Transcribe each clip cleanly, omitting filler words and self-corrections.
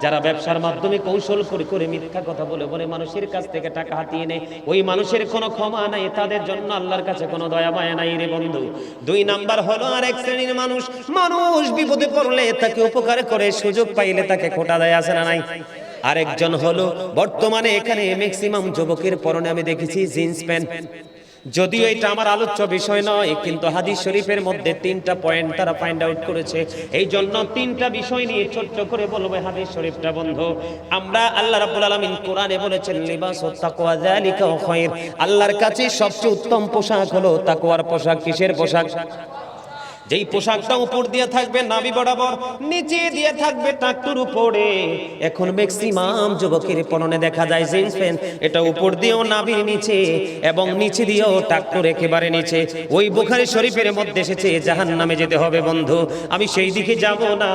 যারা ব্যবসার মাধ্যমে কৌশল করে করে মিথ্যা কথা বলে বলে মানুষের কাছ থেকে টাকা হাতিয়ে নেয়, ওই মানুষের কোনো ক্ষমা নাই, তাদের জন্য আল্লাহর কাছে কোনো দয়া মায়া নাই রে বন্ধু। দুই নাম্বার হলো আরেক শ্রেণীর মানুষ, মানুষ বিপদে পড়লে তাকে উপকার করে, সুযোগ পাইলে তাকে খোঁটা দেয়, আছে না নাই? আরেকজন হলো বর্তমানে এখানে ম্যাক্সিমাম যুবকের পরনে আমি দেখেছি জিন্স প্যান্ট। যদিও এটা আমার আলোচ্য বিষয় নয়, কিন্তু হাদিস শরীফের মধ্যে 3টা পয়েন্ট তারা ফাইন্ড আউট করেছে। এই জন্য 3টা বিষয় নিয়ে ছোট্ট করে বলবো হাদিস শরীফটা বন্ধু। আমরা আল্লাহ রাব্বুল আলামিন কোরআনে বলেছেন লিবাসুত তাকওয়া যালিকা খায়র, আল্লাহর কাছে সবচেয়ে উত্তম পোশাক হলো তাকওয়ার পোশাক। কিসের পোশাক? যেই পোশাকটা উপর দিয়ে থাকবে নাভি বরাবর, নিচে দিয়ে থাকবে টাকটুর উপরে। এখন ম্যাক্সিমাম যুবকের পরনে দেখা যায় জিন্স প্যান্ট, এটা উপর দিয়েও নাভির নিচে এবং নিচে দিয়েও টাকটুর একেবারে নিচে। ওই বুখারী শরীফের মধ্যে এসেছে জাহান্নামে যেতে হবে বন্ধু। আমি সেই দিকে যাব না,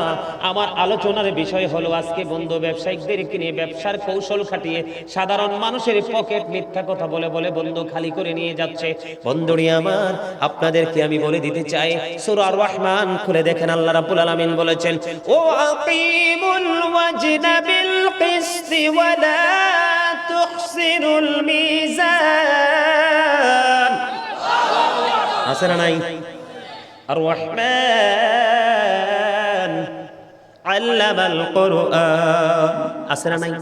আমার আলোচনার বিষয় হলো আজকে বন্ধু ব্যবসায়িকদেরকে নিয়ে ব্যবসার কৌশল খাটিয়ে সাধারণ মানুষের পকেট মিথ্যা কথা বলে বলে বন্ধু খালি করে নিয়ে যাচ্ছে। বন্ধুরি আমার, আপনাদেরকে আমি বলে দিতে চাই, সূরা আর-রহমান খুলে দেখেন, আল্লাহ রাব্বুল আলামিন বলেছেন ও আকিমুল ওয়াজনা বিল কিসতি ওয়া লা তুখসিরুল মিজান। আছে না নাই? আর-রহমান আল্লামাল কুরআন, আছে না নাই?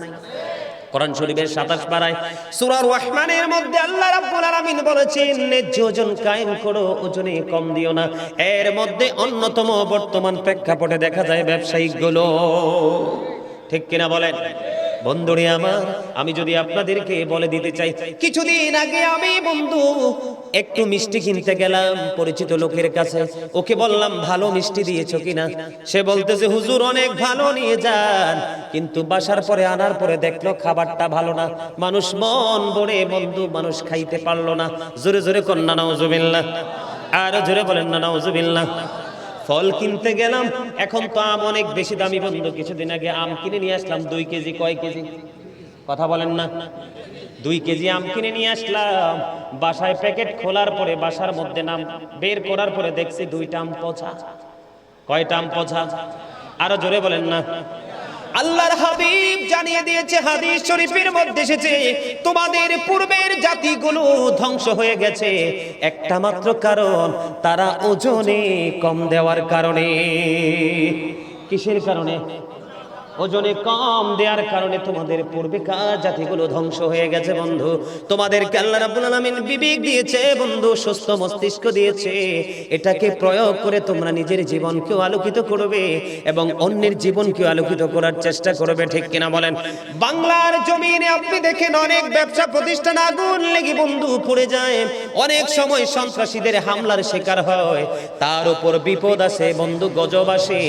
কোরআন শরীফের 27 পারায় সূরা আর-রহমানের মধ্যে আল্লাহ রাব্বুল আলামিন বলেছেন ন্যায্য ওজন কায়েম করো, ওজনে কম দিও না। এর মধ্যে অন্যতম বর্তমান প্রেক্ষাপটে দেখা যায় ব্যবসায়িকগুলো, ঠিক কিনা বলেন? বন্ধুরে আমার, আমি যদি আপনাদেরকে বলে দিতে চাই, কিছুদিন আগে আমি বন্ধু একটু মিষ্টি কিনতে গেলাম পরিচিত লোকের কাছে। ওকে বললাম ভালো মিষ্টি দিয়েছো কিনা? সে বলতেছে হুজুর অনেক ভালো, নিয়ে যান। কিন্তু বাসার পরে আনার পরে দেখলো খাবারটা ভালো না। মানুষ মন ভরে বন্ধু মানুষ খাইতে পারলো না। জোরে জোরে কন্যা নাউজুবিল্লাহ, আর জোরে বলেন না নাউজুবিল্লাহ। ফল কিনতে গেলাম, এখন তো আম অনেক বেশি দামি বন্ধু। কিছুদিন আগে আম কিনে নিয়ে আসলাম 2 কেজি। কয় কেজি? কথা বলেন না। 2 কেজি আম কিনে নিয়ে আসলাম। বাসায় প্যাকেট খোলার পরে, বাসার মধ্যে নাম বের করার পরে দেখছি 2টা আম পচা। কয়টা আম পচা? আরো জোরে বলেন না। আল্লাহর হাবিব জানিয়ে দিয়েছে, হাদিস শরীফের মধ্যে এসেছে, তোমাদের পূর্বের জাতিগুলো ধ্বংস হয়ে গেছে একটা মাত্র কারণ, তারা ওজনে কম দেওয়ার কারণে। কিসের কারণে? ওজনে কম দেওয়ার কারণে তোমাদের পূর্বেকার জাতিগুলো ধ্বংস হয়ে গেছে বন্ধু। তোমাদেরকে আল্লাহ রাব্বুল আলামিন বিবেক দিয়েছে বন্ধু, সুস্থ মস্তিষ্ক দিয়েছে। এটাকে প্রয়োগ করে তোমরা নিজের জীবনকেও আলোকিত করবে এবং অন্যের জীবনকেও আলোকিত করার চেষ্টা করবে, ঠিক কিনা বলেন? বাংলার জমিনে আপনি দেখেন অনেক ব্যবসা প্রতিষ্ঠান আগুন লেগে বন্ধু পড়ে যায়, অনেক সময় সন্ত্রাসীদের হামলার শিকার হয়, তার উপর বিপদ আসে বন্ধু, গজব আসে,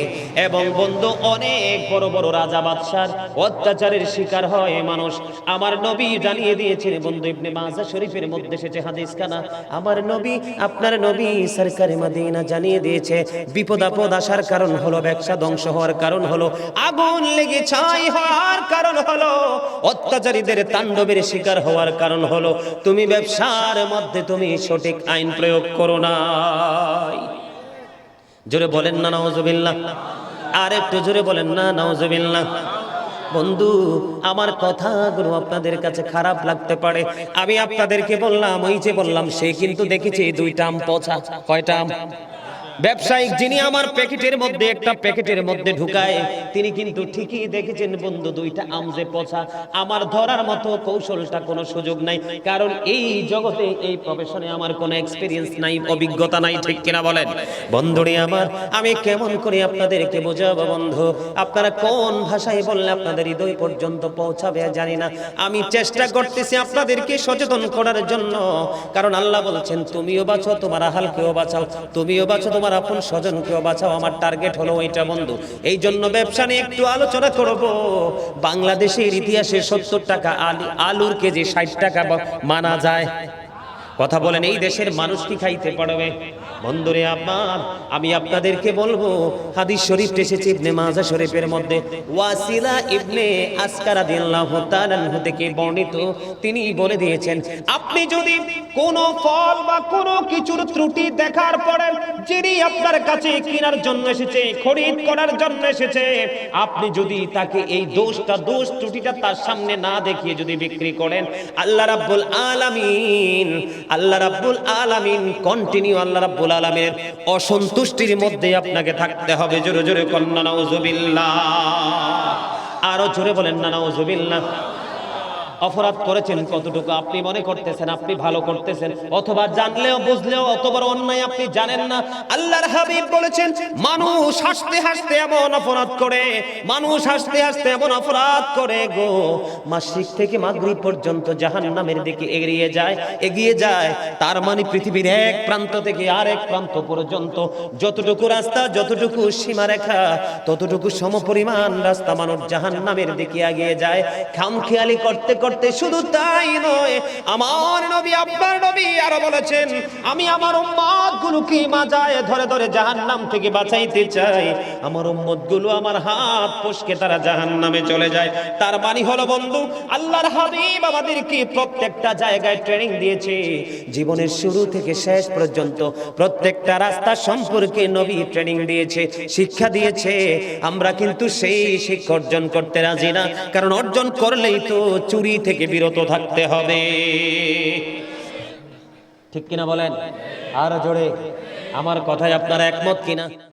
এবং বন্ধু অনেক বড় বড় রাজা বাদশার অত্যাচারের শিকার হয় মানুষ। আমার নবী জানিয়ে দিয়েছেন বন্ধু, ইবনে মাজাহ শরীফের মধ্যে এসেছে হাদিস খানা, আমার নবী, আপনার নবী সরকারে মদিনা জানিয়ে দিয়েছে বিপদ আপদ আসার কারণ হলো, ব্যবসা ধ্বংস হওয়ার কারণ হলো, আগুন লেগে ছাই হওয়ার কারণ হলো, অত্যাচারীদের তাণ্ডবের শিকার হওয়ার কারণ হলো তুমি ব্যবসার মধ্যে তুমি সঠিক আইন প্রয়োগ করো নাই। জোরে বলেন না নাউজুবিল্লাহ। আর একটু জোরে বলেন না নাউজুবিল্লাহ। বন্ধু আমার কথাগুলো আপনাদের কাছে খারাপ লাগতে পারে, আমি আপনাদেরকে বললাম, ওই যে বললাম, সে কিন্তু দেখেছে 2টা আম পচা। কয়টা আম? ব্যবসায়িক যিনি আমার প্যাকেটের মধ্যে একটা প্যাকেটের মধ্যে ঢুকায়, তিনি কিন্তু ঠিকই দেখেছেন বন্ধু 2টা আম যে পচা। আমার ধরার মতো কৌশলটা কোনো সুযোগ নাই, কারণ এই জগতে এই প্রফেশনে আমার কোনো এক্সপেরিয়েন্স নাই, অভিজ্ঞতা নাই, ঠিক কিনা বলেন? বন্ধুরে আমার, আমি কেমন করে আপনাদেরকে বোঝাবো বন্ধু, আপনারা কোন ভাষায় বললে আপনাদের হৃদয় পর্যন্ত পৌঁছাবে জানি না। আমি চেষ্টা করতেছি আপনাদেরকে সচেতন করার জন্য, কারণ আল্লাহ বলছেন তুমিও বাঁচো, তোমার আহালকেও বাঁচাও, তুমিও বাঁচো, তোমার আপন স্বজনকেও বাঁচাও। আমার টার্গেট হলো ওইটা বন্ধু। এই জন্য ব্যবসা নিয়ে একটু আলোচনা করব। বাংলাদেশের ইতিহাসে 70 টাকা আলুর কেজি 60 টাকা মানা যায়। কথা বলেন, এই দেশের মানুষ কি খাইতে পারবে? বন্ধুরে আমার, আমি আপনাদেরকে বলবো, হাদিস শরীফ এসেছে ইবনে মাজাহ শরীফের মধ্যে, ওয়াসিলা ইবনে আসকা রাদিয়াল্লাহু তাআলা আনহু থেকে বর্ণিত, তিনি বলে দিয়েছেন, আপনি যদি কোন ফল বা কোন কিছুর ত্রুটি দেখার পরে যিনি আপনার কাছে কেনার জন্য এসেছে, খরিদ করার জন্য এসেছে, আপনি যদি তাকে এই দোষ ত্রুটিটা তার সামনে না দেখিয়ে যদি বিক্রি করেন, আল্লাহ রাব্বুল আলামিন কন্টিনিউ আল্লাহ রাব্বুল আলামিনের অসন্তুষ্টির মধ্যে আপনাকে থাকতে হবে। জোরে জোরে কন্না নাউজুবিল্লাহ, আরো জোরে বলেন না নাউজুবিল্লাহ। অপরাধ করেছেন কতটুকু আপনি মনে করতেছেন আপনি ভালো করতেছেন, অথবা জানলেও বুঝলেও অত বড় অন্যায় আপনি জানেন না। আল্লাহর হাবিব বলেছেন, মানুষ হাসতে হাসতে এমন অপরাধ করে, মানুষ হাসতে হাসতে এমন অপরাধ করে গো, মাশরিক থেকে মাগরিব পর্যন্ত জাহান্নামের দিকে এগিয়ে যায়। তার মানে পৃথিবীর এক প্রান্ত থেকে আরেক প্রান্ত পর্যন্ত যতটুকু রাস্তা, যতটুকু সীমারেখা, ততটুকু সমপরিমাণ রাস্তা মানুষ জাহান্নামের দিকে এগিয়ে যায়। খামখেয়ালি করতে করতে, শুধু তাই নয়, আমার নবী আপনার নবী আরো বলেছেন, আমি আমার উম্মতগুলোকে মাজায় ধরে ধরে জাহান্নাম থেকে বাঁচাইতে চাই। আমার উম্মতগুলো আমার হাত ফসকে তারা জাহান্নামে চলে যায়। তার মানে হলো বন্ধু, আল্লাহর হাবিব আমাদেরকে প্রত্যেকটা জায়গায় ট্রেনিং দিয়েছে, জীবনের শুরু থেকে শেষ পর্যন্ত প্রত্যেকটা রাস্তা সম্পর্কে নবী ট্রেনিং দিয়েছে, শিক্ষা দিয়েছে। আমরা কিন্তু সেই শিক্ষা অর্জন করতে রাজি না, কারণ অর্জন করলেই তো চুরি থেকে বিরত থাকতে হবে। ঠিক কিনা বলেন? আর জোরে, আমার কথায় আপনারা একমত কিনা?